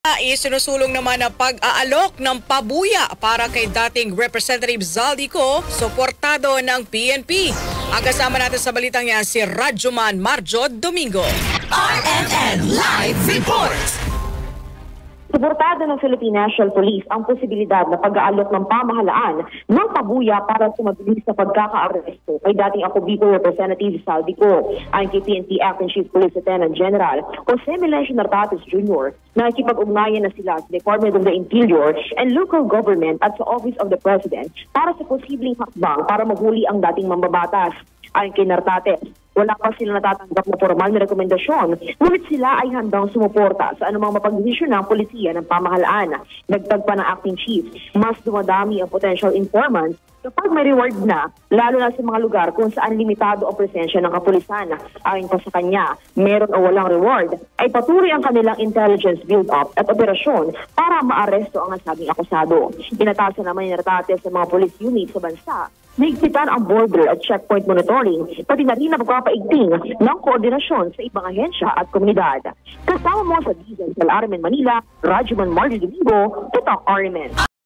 Isinusulong naman na pag-aalok ng pabuya para kay dating Representative Zaldico, suportado ng PNP. Ang kasama natin sa balitang yan si Radyoman Marjo Domingo. RMN Live Report! Suportado ng Philippine National Police ang posibilidad na pag-aalok ng pamahalaan ng pabuya para sumabilis sa pagkaka-aresto kay dating ako Bicol Representative Zaldico. Ayon kay PNP Acting Chief Police Lieutenant General Jose Melencio Nartates Jr. nakikipag-ugnayan na sila sa Department of the Interior and Local Government at sa Office of the President para sa posibleng hakbang para maghuli ang dating mambabatas. Ayon kay Nartates, wala pa sila natatanggap na formal na rekomendasyon, ngunit sila ay handang sumuporta sa anumang mapagdesisyon ng polisiya ng pamahalaan. Dagdag pa ng acting chief, mas dumadami ang potential informants kapag may reward na, lalo na sa mga lugar kung saan limitado ang presensya ng kapulisan. Ayon pa sa kanya, meron o walang reward, ay patuloy ang kanilang intelligence build-up at operasyon para maaresto ang nasabing akusado. Inatasan naman ni Nartates sa mga police units sa bansa, mahigpitan ang border at checkpoint monitoring, pati na rin ang pagpapaigting ng koordinasyon sa ibang ahensya at komunidad. Kasama mo sa Diesel RMN Manila, Radyoman Marjo Domingo, Tutok RMN.